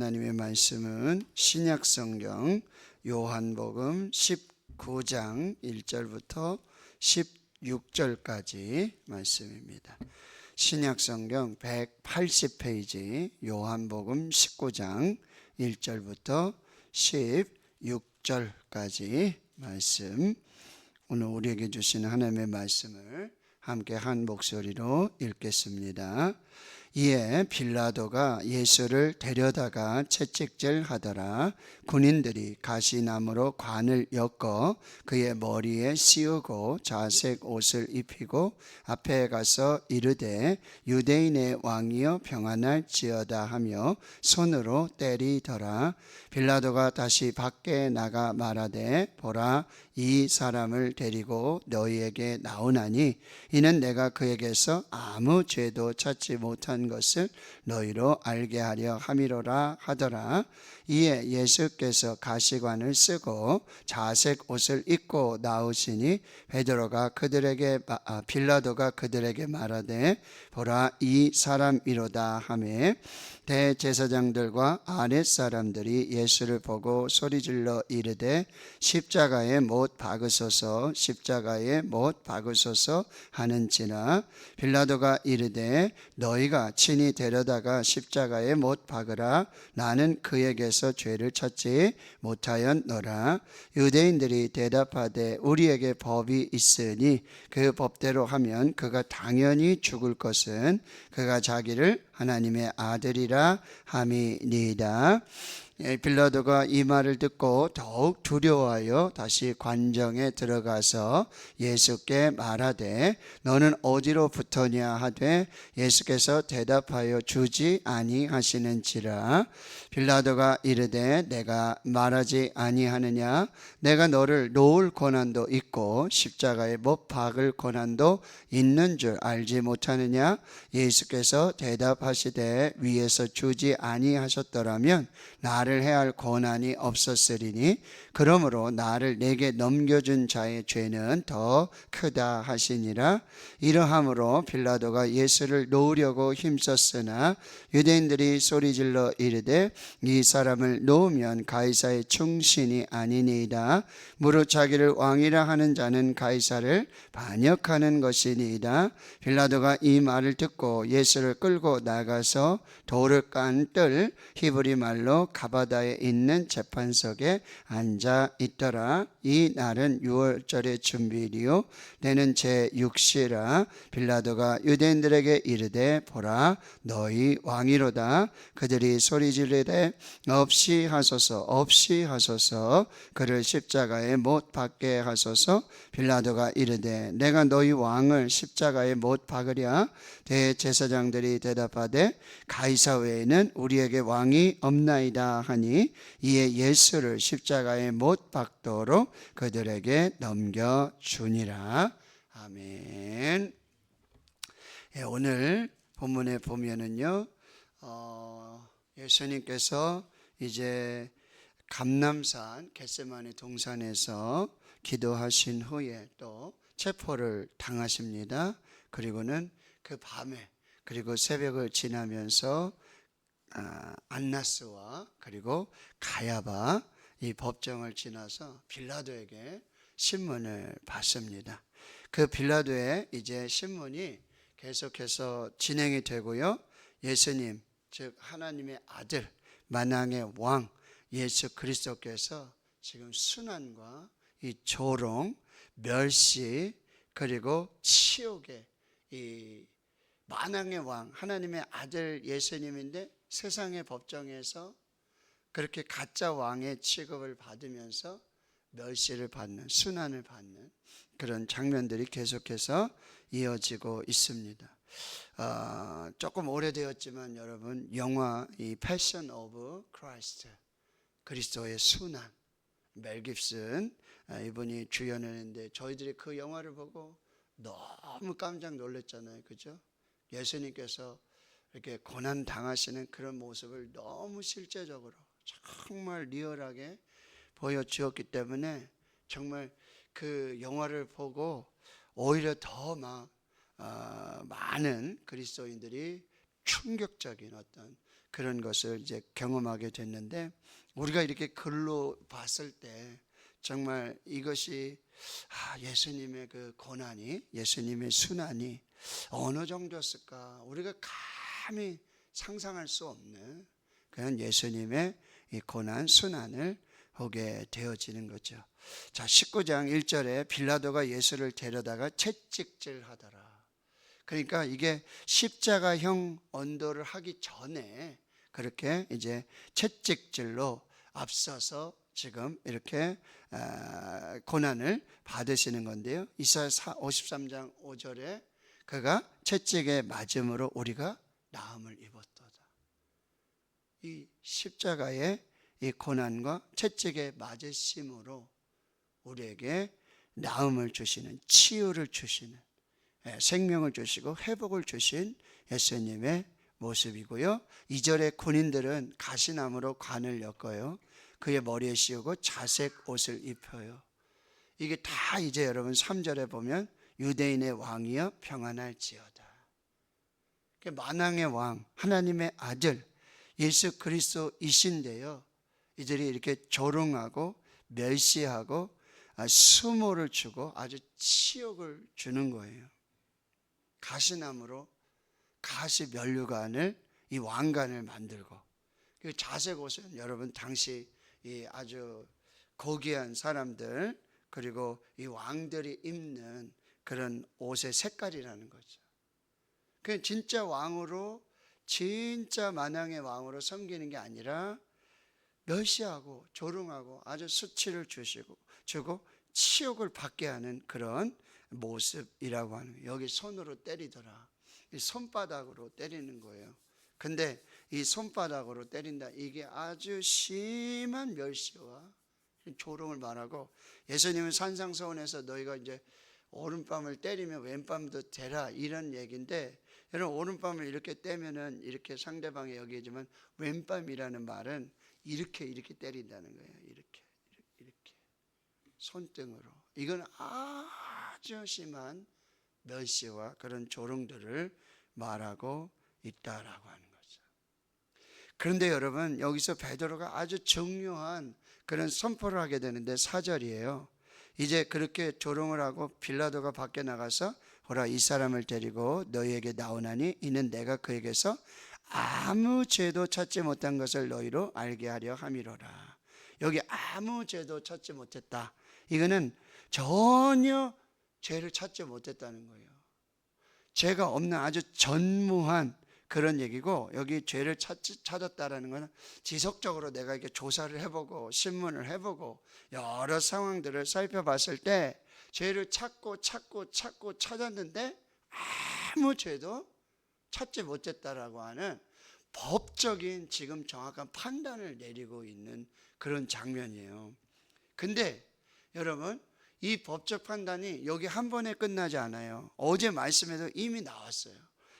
하나님의 말씀은 신약성경 요한복음 19장 1절부터 16절까지 말씀입니다. 신약성경 180페이지 요한복음 19장 1절부터 16절까지 말씀, 오늘 우리에게 주시는 하나님의 말씀을 함께 한 목소리로 읽겠습니다. 이에 빌라도가 예수를 데려다가 채찍질 하더라. 군인들이 가시나무로 관을 엮어 그의 머리에 씌우고 자색 옷을 입히고 앞에 가서 이르되 유대인의 왕이여 평안할지어다 하며 손으로 때리더라. 빌라도가 다시 밖에 나가 말하되 보라, 이 사람을 데리고 너희에게 나오나니 이는 내가 그에게서 아무 죄도 찾지 못한 것을 너희로 알게 하려 함이로라 하더라. 이에 예수께서 가시관을 쓰고 자색 옷을 입고 나오시니 빌라도가 그들에게 말하되 보라, 이 사람이로다 하매 대제사장들과 아랫사람들이 예수를 보고 소리질러 이르되 십자가에 못 박으소서, 십자가에 못 박으소서 하는지라. 빌라도가 이르되 너희가 친히 데려다가 십자가에 못 박으라. 나는 그에게서 죄를 찾지 못하였노라. 유대인들이 대답하되 우리에게 법이 있으니 그 법대로 하면 그가 당연히 죽을 것은 그가 자기를 하나님의 아들이라 함이니이다. 빌라도가 이 말을 듣고 더욱 두려워하여 다시 관정에 들어가서 예수께 말하되 너는 어디로부터냐 하되 예수께서 대답하여 주지 아니하시는지라. 빌라도가 이르되 내가 말하지 아니하느냐? 내가 너를 놓을 권한도 있고 십자가에 못 박을 권한도 있는 줄 알지 못하느냐? 예수께서 대답하시되 위에서 주지 아니하셨더라면 나를 해할 권한이 없었으리니 그러므로 나를 내게 넘겨준 자의 죄는 더 크다 하시니라. 이러함으로 빌라도가 예수를 놓으려고 힘썼으나 유대인들이 소리질러 이르되 이 사람을 놓으면 가이사의 충신이 아니니이다. 무릇 자기를 왕이라 하는 자는 가이사를 반역하는 것이니이다. 빌라도가 이 말을 듣고 예수를 끌고 나가서 돌을 깐 뜰 히브리 말로 가바다에 있는 재판석에 앉아 있더라. 이 날은 유월절의 준비일이요 때는 제6시라. 빌라도가 유대인들에게 이르되 보라, 너희 왕이로다. 그들이 소리지르되 없이 하소서, 그를 십자가에 못 박게 하소서. 빌라도가 이르되 내가 너희 왕을 십자가에 못 박으랴? 대제사장들이 대답하되 가이사 외에는 우리에게 왕이 없나이다 하니 이에 예수를 십자가에 못 박도록 그들에게 넘겨주니라. 아멘. 오늘 본문에 보면은요, 예수님께서 이제 감람산 겟세마네 동산에서 기도하신 후에 또 체포를 당하십니다. 그리고는 그 밤에 그리고 새벽을 지나면서 안나스와 그리고 가야바 이 법정을 지나서 빌라도에게 신문을 받습니다. 그 빌라도의 이제 신문이 계속해서 진행이 되고요. 예수님, 즉 하나님의 아들, 만왕의 왕 예수 그리스도께서 지금 순환과 이 조롱, 멸시 그리고 치욕의 이 만왕의 왕 하나님의 아들 예수님인데 세상의 법정에서 그렇게 가짜 왕의 취급을 받으면서 멸시를 받는, 순환을 받는 그런 장면들이 계속해서 이어지고 있습니다. 조금 오래되었지만 여러분, 영화 이 패션 오브 크라이스트, 그리스도의 순환, 멜 깁슨 이분이 주연을 했는데 저희들이 그 영화를 보고 너무 깜짝 놀랐잖아요. 그죠? 예수님께서 이렇게 고난 당하시는 그런 모습을 너무 실제적으로 정말 리얼하게 보여주었기 때문에 정말 그 영화를 보고 오히려 더 많은 그리스도인들이 충격적인 어떤 그런 것을 이제 경험하게 됐는데, 우리가 이렇게 글로 봤을 때 정말 이것이 예수님의 그 고난이, 예수님의 순환이 어느 정도였을까, 우리가 감히 상상할 수 없는 그런 예수님의 이 고난 순환을 보게 되어지는 거죠. 자, 19장 1절에 빌라도가 예수를 데려다가 채찍질 하더라. 그러니까 이게 십자가형 언도를 하기 전에 그렇게 이제 채찍질로 앞서서 지금 이렇게 고난을 받으시는 건데요. 이사야 53장 5절에 그가 채찍에 맞음으로 우리가 나음을 입었도다. 이 십자가의 이 고난과 채찍에 맞으심으로 우리에게 나음을 주시는, 치유를 주시는, 생명을 주시고 회복을 주신 예수님의 모습이고요. 2절에 군인들은 가시나무로 관을 엮어요. 그의 머리에 씌우고 자색 옷을 입혀요. 이게 다 이제 여러분 3절에 보면 유대인의 왕이여 평안할지어다. 만왕의 왕, 하나님의 아들 예수 그리스도이신데요, 이들이 이렇게 조롱하고 멸시하고 수모를 주고 아주 치욕을 주는 거예요. 가시나무로 가시 면류관을, 이 왕관을 만들고, 그 자색 옷은 여러분 당시 이 아주 고귀한 사람들, 그리고 이 왕들이 입는 그런 옷의 색깔이라는 거죠. 그 진짜 왕으로, 진짜 만왕의 왕으로 섬기는 게 아니라 멸시하고 조롱하고 아주 수치를 주고 치욕을 받게 하는 그런 모습이라고 하는 거예요. 여기 손으로 때리더라. 이 손바닥으로 때리는 거예요. 근데 이 손바닥으로 때린다, 이게 아주 심한 멸시와 조롱을 말하고, 예수님은 산상수훈에서 너희가 이제 오른밤을 때리면 왼밤도 대라, 이런 얘기인데, 여러분 오른밤을 이렇게 떼면은 이렇게 상대방이 여기지만, 왼밤이라는 말은 이렇게 때린다는 거예요. 이렇게 손등으로. 이건 아주 심한 멸시와 그런 조롱들을 말하고 있다라고 하는 거죠. 그런데 여러분 여기서 베드로가 아주 중요한 그런 선포를 하게 되는데 4절이에요. 이제 그렇게 조롱을 하고 빌라도가 밖에 나가서 보라, 이 사람을 데리고 너희에게 나오나니 이는 내가 그에게서 아무 죄도 찾지 못한 것을 너희로 알게 하려 함이로라. 여기 아무 죄도 찾지 못했다, 이거는 전혀 죄를 찾지 못했다는 거예요. 죄가 없는 아주 전무한 그런 얘기고, 여기 죄를 찾았다라는 것은 지속적으로 내가 이렇게 조사를 해보고 신문을 해보고 여러 상황들을 살펴봤을 때 죄를 찾고 찾았는데 아무 죄도 찾지 못했다라고 하는 법적인 지금 정확한 판단을 내리고 있는 그런 장면이에요. 근데 여러분 이 법적 판단이 여기 한 번에 끝나지 않아요. 어제 말씀에도 이미 나왔어요.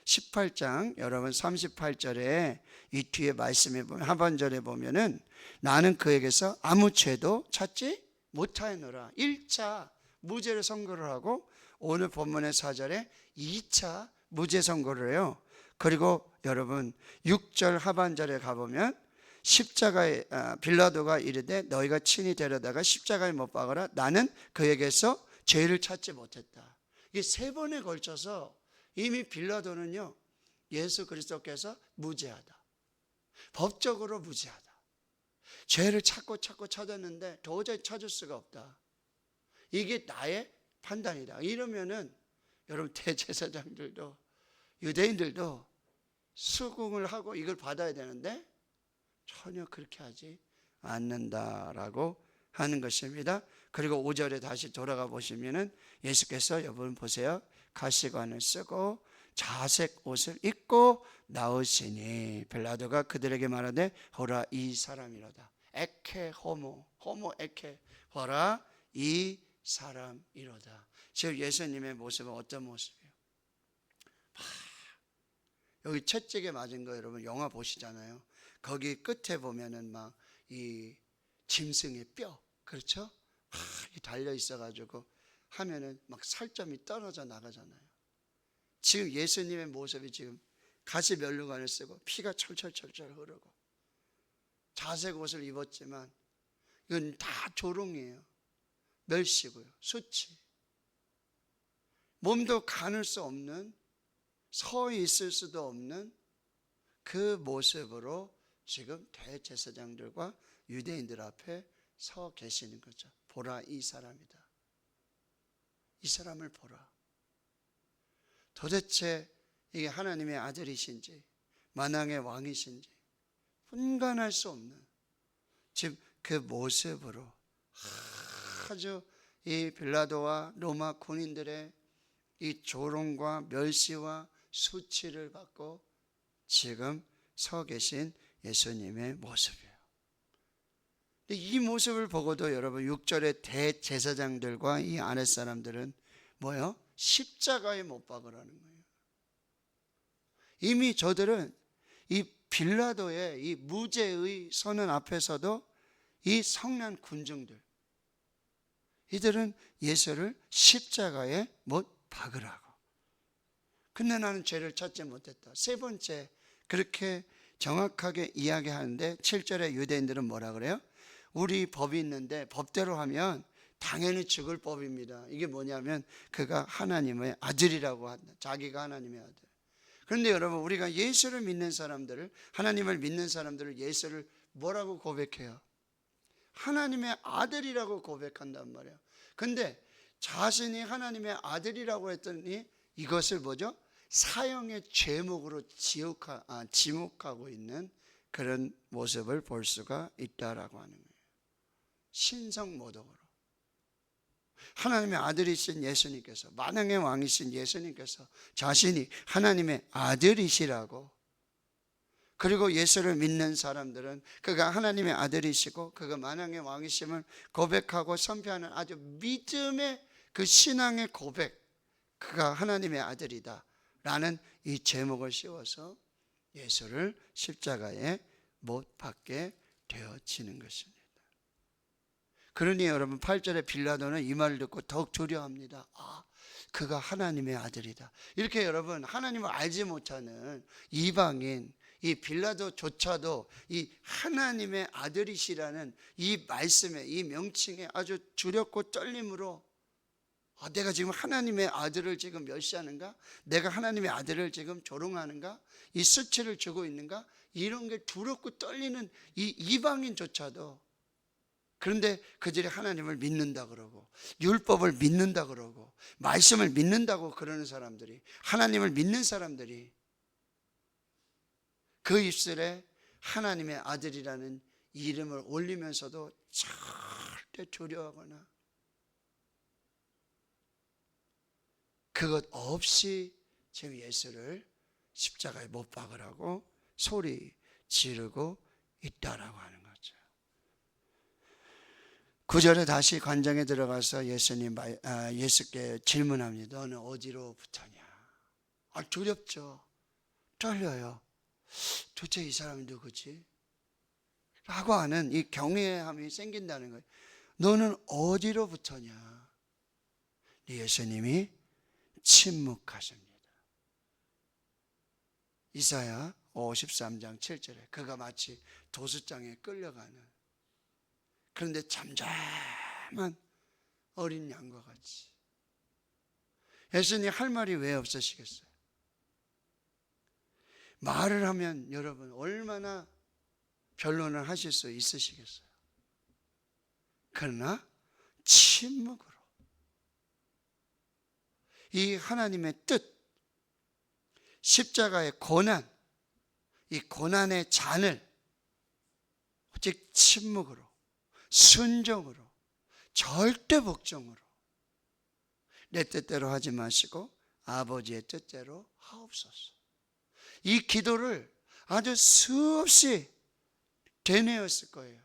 18장 여러분 38절에 이 뒤에 말씀에 보면, 하반절에 보면은 나는 그에게서 아무 죄도 찾지 못하였노라. 1차 무죄를 선고를 하고, 오늘 본문의 4절에 2차 무죄 선고를 해요. 그리고 여러분 6절 하반절에 가보면 십자가에 빌라도가 이르되 너희가 친히 데려다가 십자가에 못 박으라. 나는 그에게서 죄를 찾지 못했다. 이게 3번에 걸쳐서 이미 빌라도는요, 예수 그리스도께서 무죄하다, 법적으로 무죄하다, 죄를 찾고 찾았는데 도저히 찾을 수가 없다, 이게 나의 판단이다, 이러면은 여러분 대제사장들도 유대인들도 수긍을 하고 이걸 받아야 되는데 전혀 그렇게 하지 않는다라고 하는 것입니다. 그리고 5절에 다시 돌아가 보시면은 예수께서, 여러분 보세요, 가시관을 쓰고 자색 옷을 입고 나오시니 빌라도가 그들에게 말하되 보라 이 사람이로다. 에케 호모 에케, 보라 이 사람이로다. 지금 예수님의 모습은 어떤 모습이에요? 여기 채찍에 맞은 거 여러분 영화 보시잖아요. 거기 끝에 보면은 막 이 짐승의 뼈, 그렇죠? 달려 있어가지고 하면은 막 살점이 떨어져 나가잖아요. 지금 예수님의 모습이 지금 가시 면류관을 쓰고 피가 철철철철 흐르고 자색 옷을 입었지만 이건 다 조롱이에요. 멸시고요. 수치. 몸도 가눌 수 없는, 서 있을 수도 없는 그 모습으로 지금 대제사장들과 유대인들 앞에 서 계시는 거죠. 보라, 이 사람이다. 이 사람을 보라. 도대체 이게 하나님의 아들이신지 만왕의 왕이신지 분간할 수 없는 지금 그 모습으로 아주 이 빌라도와 로마 군인들의 이 조롱과 멸시와 수치를 받고 지금 서 계신 예수님의 모습이에요. 이 모습을 보고도 여러분 6절의 대제사장들과 이 아랫사람들은 뭐요? 십자가에 못 박으라는 거예요. 이미 저들은 이 빌라도의 이 무죄의 선언 앞에서도 이 성난 군중들, 이들은 예수를 십자가에 못 박으라고. 근데 나는 죄를 찾지 못했다. 세 번째, 그렇게 정확하게 이야기하는데 7절에 유대인들은 뭐라 그래요? 우리 법이 있는데 법대로 하면 당연히 죽을 법입니다. 이게 뭐냐면 그가 하나님의 아들이라고 한다. 자기가 하나님의 아들. 그런데 여러분, 우리가 예수를 믿는 사람들을, 하나님을 믿는 사람들을 예수를 뭐라고 고백해요? 하나님의 아들이라고 고백한단 말이에요. 근데 자신이 하나님의 아들이라고 했더니 이것을 뭐죠? 사형의 죄목으로 지목하고 있는 그런 모습을 볼 수가 있다라고 하는 거예요. 신성모독으로. 하나님의 아들이신 예수님께서, 만왕의 왕이신 예수님께서 자신이 하나님의 아들이시라고, 그리고 예수를 믿는 사람들은 그가 하나님의 아들이시고 그가 만왕의 왕이심을 고백하고 선포하는 아주 믿음의 그 신앙의 고백, 그가 하나님의 아들이다 라는 이 제목을 씌워서 예수를 십자가에 못 박게 되어지는 것입니다. 그러니 여러분 8절에 빌라도는 이 말을 듣고 더욱 두려워합니다. 그가 하나님의 아들이다. 이렇게 여러분, 하나님을 알지 못하는 이방인, 이 빌라도조차도 이 하나님의 아들이시라는 이 말씀에, 이 명칭에 아주 두렵고 떨림으로 내가 지금 하나님의 아들을 지금 멸시하는가? 내가 하나님의 아들을 지금 조롱하는가? 이 수치를 주고 있는가? 이런 게 두렵고 떨리는 이 이방인조차도, 그런데 그들이 하나님을 믿는다 그러고 율법을 믿는다 그러고 말씀을 믿는다고 그러는 사람들이, 하나님을 믿는 사람들이 그 입술에 하나님의 아들이라는 이름을 올리면서도 절대 두려워하거나 그것 없이 지금 예수를 십자가에 못 박으라고 소리 지르고 있다라고 하는 거죠. 9절에 다시 관장에 들어가서 예수께 질문합니다. 너는 어디로 붙었냐? 두렵죠. 떨려요. 도대체 이 사람이 누구지? 라고 하는 이 경외함이 생긴다는 거예요. 너는 어디로 붙었냐? 예수님이 침묵하십니다. 이사야 53장 7절에 그가 마치 도수장에 끌려가는, 그런데 잠잠한 어린 양과 같이. 예수님 할 말이 왜 없으시겠어요? 말을 하면 여러분 얼마나 변론을 하실 수 있으시겠어요? 그러나 침묵으로 이 하나님의 뜻, 십자가의 고난, 이 고난의 잔을 오직 침묵으로, 순종으로, 절대 복종으로, 내 뜻대로 하지 마시고 아버지의 뜻대로 하옵소서. 이 기도를 아주 수없이 되뇌었을 거예요.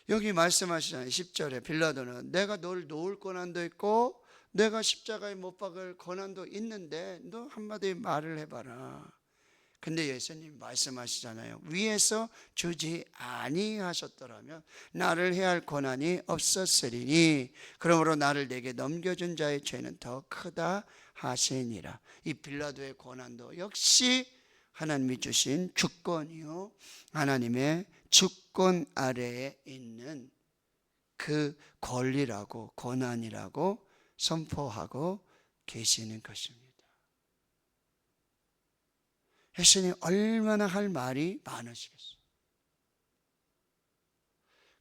여기 말씀하시잖아요. 10절에 빌라도는 내가 너를 놓을 권한도 있고 내가 십자가에 못 박을 권한도 있는데 너 한마디 말을 해봐라. 근데 예수님 말씀하시잖아요. 위에서 주지 아니하셨더라면 나를 해할 권한이 없었으리니 그러므로 나를 내게 넘겨준 자의 죄는 더 크다 하시니라. 이 빌라도의 권한도 역시 하나님이 주신 주권이요, 하나님의 주권 아래에 있는 그 권리라고, 권한이라고 선포하고 계시는 것입니다. 예수님 얼마나 할 말이 많으시겠어요.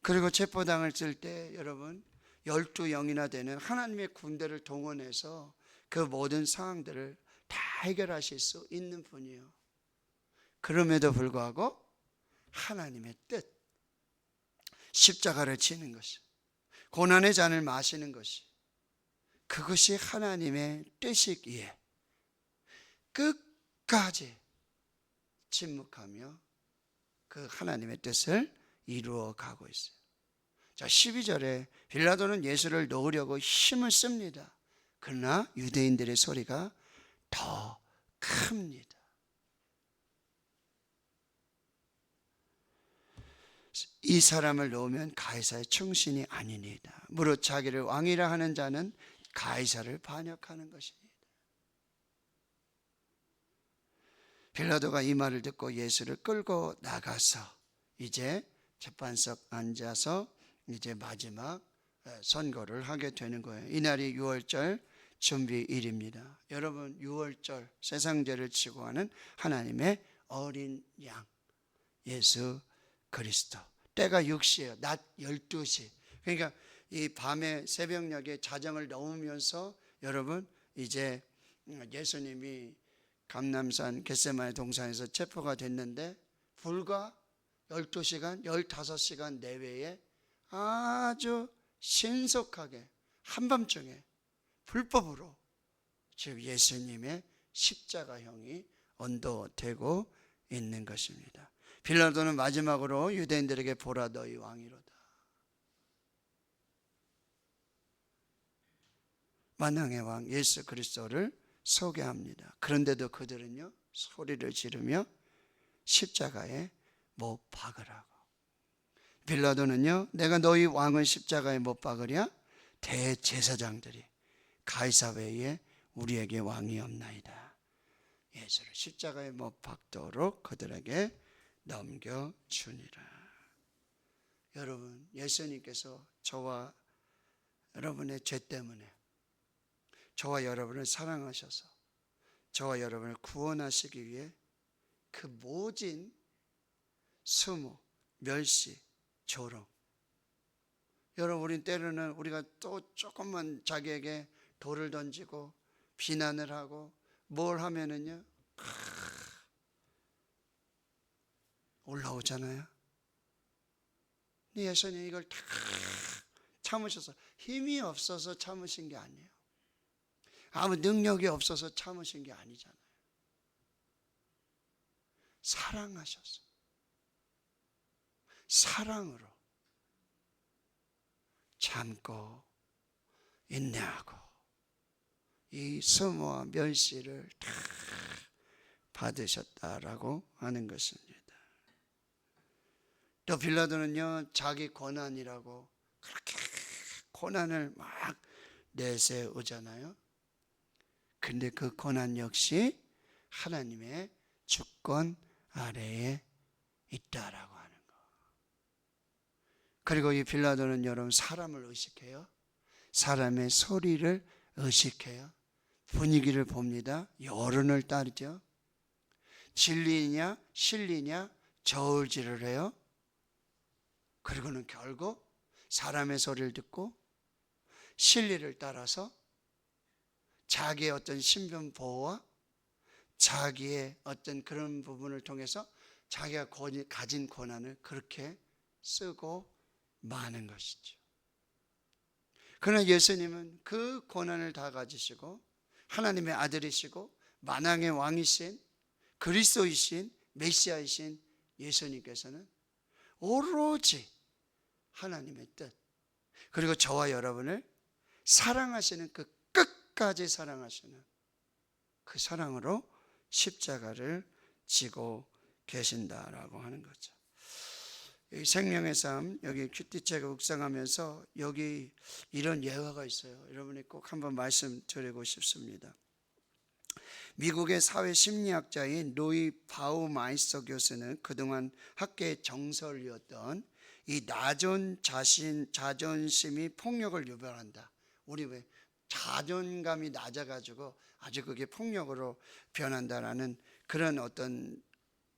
그리고 체포당을 쓸 때 여러분 12영이나 되는 하나님의 군대를 동원해서 그 모든 상황들을 다 해결하실 수 있는 분이에요. 그럼에도 불구하고 하나님의 뜻, 십자가를 지는 것이, 고난의 잔을 마시는 것이, 그것이 하나님의 뜻이기에 끝까지 침묵하며 그 하나님의 뜻을 이루어 가고 있어요. 자, 12절에 빌라도는 예수를 놓으려고 힘을 씁니다. 그러나 유대인들의 소리가 더 큽니다. 이 사람을 놓으면 가이사의 충신이 아니니이다. 무릇 자기를 왕이라 하는 자는 가이사를 반역하는 것입니다. 빌라도가 이 말을 듣고 예수를 끌고 나가서 이제 재판석 앉아서 이제 마지막 선고를 하게 되는 거예요. 이날이 유월절 준비일입니다. 여러분, 유월절 세상죄를 치고 하는 하나님의 어린 양 예수 그리스도, 때가 6시예요. 낮 12시. 그러니까 이 밤에 새벽녘에 자정을 넘으면서 여러분 이제 예수님이 감람산 겟세마네 동산에서 체포가 됐는데 불과 12시간, 15시간 내외에 아주 신속하게 한밤중에 불법으로 지금 예수님의 십자가형이 언도되고 있는 것입니다. 빌라도는 마지막으로 유대인들에게 보라 너희 왕이로다. 만왕의 왕 예수 그리스도를 소개합니다. 그런데도 그들은요 소리를 지르며 십자가에 못 박으라고. 빌라도는요 내가 너희 왕을 십자가에 못 박으랴? 대제사장들이 가이사 외에 우리에게 왕이 없나이다. 예수를 십자가에 못 박도록 그들에게 넘겨주니라. 여러분, 예수님께서 저와 여러분의 죄 때문에 저와 여러분을 사랑하셔서 저와 여러분을 구원하시기 위해 그 모진 수모, 멸시, 조롱, 여러분 우린 때로는 우리가 또 조금만 자기에게 돌을 던지고 비난을 하고 뭘 하면은요 올라오잖아요. 근데 예수님 이걸 다 참으셔서, 힘이 없어서 참으신 게 아니에요. 아무 능력이 없어서 참으신 게 아니잖아요. 사랑하셔서 사랑으로 참고 인내하고 이 수모와 멸시를 다 받으셨다라고 하는 것입니다. 또 빌라도는요 자기 고난이라고 그렇게 고난을 막 내세우잖아요. 근데 그 고난 역시 하나님의 주권 아래에 있다라고 하는 거. 그리고 이 빌라도는 여러분 사람을 의식해요. 사람의 소리를 의식해요. 분위기를 봅니다. 여론을 따르죠. 진리냐 실리냐 저울질을 해요. 그리고는 결국 사람의 소리를 듣고 진리를 따라서 자기의 어떤 신변 보호와 자기의 어떤 그런 부분을 통해서 자기가 가진 권한을 그렇게 쓰고 마는 것이죠. 그러나 예수님은 그 권한을 다 가지시고 하나님의 아들이시고 만왕의 왕이신 그리스도이신 메시아이신 예수님께서는 오로지 하나님의 뜻, 그리고 저와 여러분을 사랑하시는 그 끝까지 사랑하시는 그 사랑으로 십자가를 지고 계신다라고 하는 거죠. 여기 생명의 삶, 여기 큐티체가 묵상하면서 여기 이런 예화가 있어요. 여러분이 꼭 한번 말씀드리고 싶습니다. 미국의 사회 심리학자인 로이 바우마이스터 교수는 그동안 학계의 정설이었던 이 낮은 자존심이 폭력을 유발한다. 우리 왜 자존감이 낮아가지고 아주 그게 폭력으로 변한다라는 그런 어떤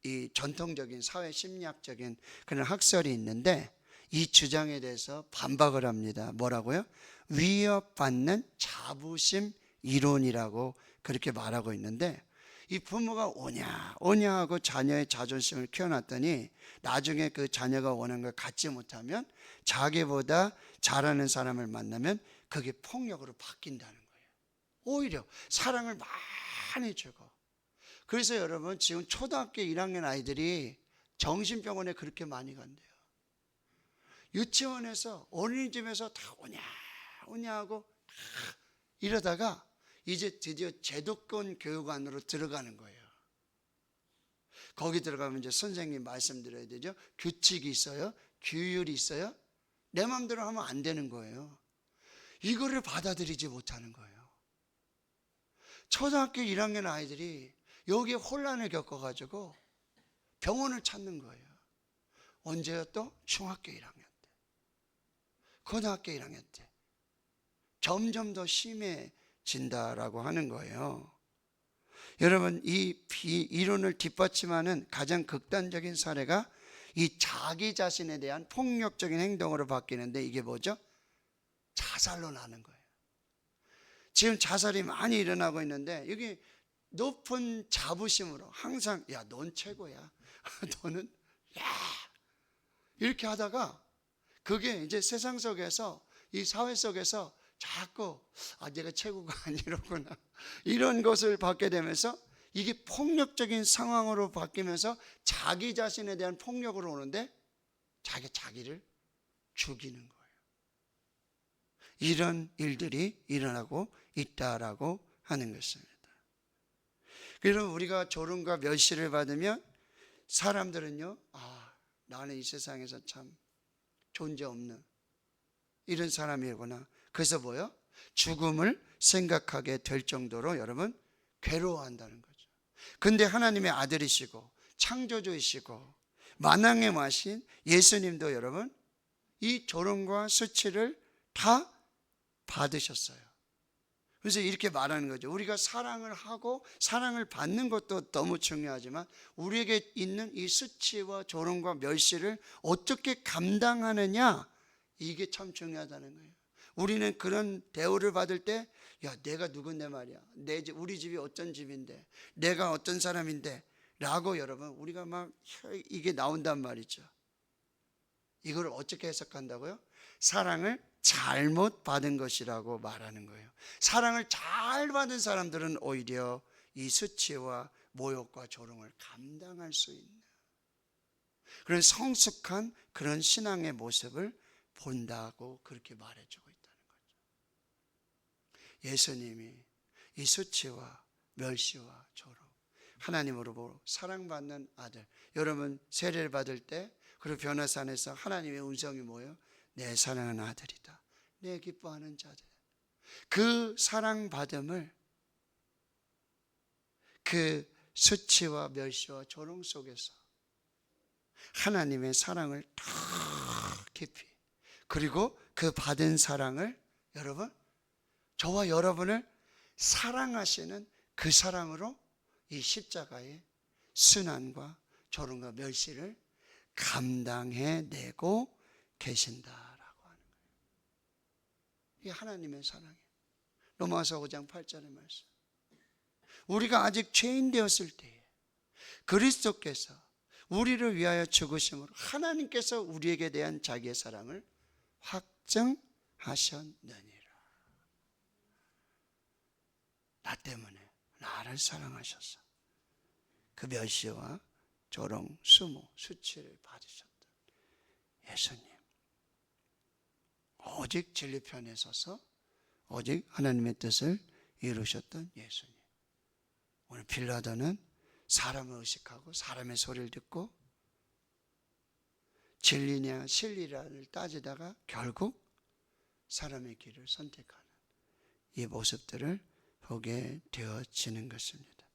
이 전통적인 사회 심리학적인 그런 학설이 있는데, 이 주장에 대해서 반박을 합니다. 뭐라고요? 위협받는 자부심 이론이라고 그렇게 말하고 있는데, 이 부모가 오냐 하고 자녀의 자존심을 키워놨더니 나중에 그 자녀가 원하는 걸 갖지 못하면 자기보다 잘하는 사람을 만나면 그게 폭력으로 바뀐다는 거예요. 오히려 사랑을 많이 주고. 그래서 여러분, 지금 초등학교 1학년 아이들이 정신병원에 그렇게 많이 간대요. 유치원에서 어린이집에서 다 오냐 하고 이러다가 이제 드디어 제도권 교육안으로 들어가는 거예요. 거기 들어가면 이제 선생님 말씀드려야 되죠. 규칙이 있어요. 규율이 있어요. 내 마음대로 하면 안 되는 거예요. 이거를 받아들이지 못하는 거예요. 초등학교 1학년 아이들이 여기에 혼란을 겪어가지고 병원을 찾는 거예요. 언제요? 또 중학교 1학년 때, 고등학교 1학년 때 점점 더 심해진다라고 하는 거예요. 여러분, 이 이론을 뒷받침하는 가장 극단적인 사례가 이 자기 자신에 대한 폭력적인 행동으로 바뀌는데, 이게 뭐죠? 자살로 나는 거예요. 지금 자살이 많이 일어나고 있는데, 여기 높은 자부심으로 항상 야, 넌 최고야. 너는 야, 이렇게 하다가 그게 이제 세상 속에서, 이 사회 속에서 자꾸 내가 최고가 아니로구나, 이런 것을 받게 되면서 이게 폭력적인 상황으로 바뀌면서 자기 자신에 대한 폭력으로 오는데 자기를 죽이는 거예요. 이런 일들이 일어나고 있다라고 하는 것입니다. 그래서 우리가 조롱과 멸시를 받으면 사람들은요, 나는 이 세상에서 참 존재 없는 이런 사람이구나. 그래서 뭐요? 죽음을 생각하게 될 정도로 여러분 괴로워한다는 거죠. 근데 하나님의 아들이시고 창조주이시고 만왕의 마신 예수님도 여러분 이 조롱과 수치를 다 받으셨어요. 그래서 이렇게 말하는 거죠. 우리가 사랑을 하고 사랑을 받는 것도 너무 중요하지만 우리에게 있는 이 수치와 조롱과 멸시를 어떻게 감당하느냐, 이게 참 중요하다는 거예요. 우리는 그런 대우를 받을 때, 야, 내가 누군데 말이야, 우리 집이 어떤 집인데, 내가 어떤 사람인데 라고 여러분 우리가 막 이게 나온단 말이죠. 이걸 어떻게 해석한다고요? 사랑을 잘못 받은 것이라고 말하는 거예요. 사랑을 잘 받은 사람들은 오히려 이 수치와 모욕과 조롱을 감당할 수 있는 그런 성숙한 그런 신앙의 모습을 본다고 그렇게 말해주고 있다는 거죠. 예수님이 이 수치와 멸시와 조롱, 하나님으로 사랑받는 아들, 여러분 세례를 받을 때 그리고 변화산에서 하나님의 음성이 뭐예요? 내 사랑하는 아들이다, 내 기뻐하는 자들. 그 사랑받음을 그 수치와 멸시와 조롱 속에서 하나님의 사랑을 더 깊이, 그리고 그 받은 사랑을 여러분, 저와 여러분을 사랑하시는 그 사랑으로 이 십자가의 순환과 조롱과 멸시를 감당해내고 계신다라고 하는 거예요. 이게 하나님의 사랑이에요. 로마서 5장 8절의 말씀. 우리가 아직 죄인 되었을 때에 그리스도께서 우리를 위하여 죽으심으로 하나님께서 우리에게 대한 자기의 사랑을 확증하셨느니라. 나 때문에 나를 사랑하셔서 그 멸시와 조롱, 수모, 수치를 받으셨던 예수님, 오직 진리 편에 서서 오직 하나님의 뜻을 이루셨던 예수님. 오늘 빌라도는 사람을 의식하고 사람의 소리를 듣고 진리냐 진리라를 따지다가 결국 사람의 길을 선택하는 이 모습들을 보게 되어지는 것입니다.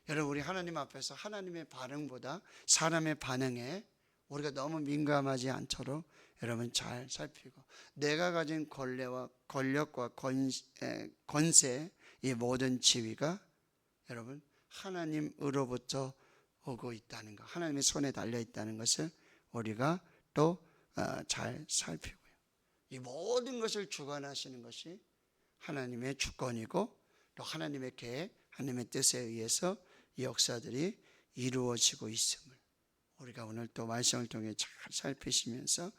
여러분, 우리 하나님 앞에서 하나님의 반응보다 사람의 반응에 우리가 너무 민감하지 않도록 여러분 잘 살피고, 내가 가진 권력과 권세, 이 모든 지위가 여러분 하나님으로부터 오고 있다는 것, 하나님의 손에 달려 있다는 것을 우리가 또 잘 살피고요. 이 모든 것을 주관하시는 것이 하나님의 주권이고, 또 하나님의 계획, 하나님의 뜻에 의해서 이 역사들이 이루어지고 있음을 우리가 오늘 또 말씀을 통해 잘 살피시면서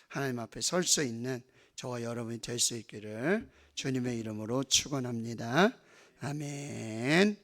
하나님 앞에 설 수 있는 저와 여러분이 될 수 있기를 주님의 이름으로 축원합니다. 아멘.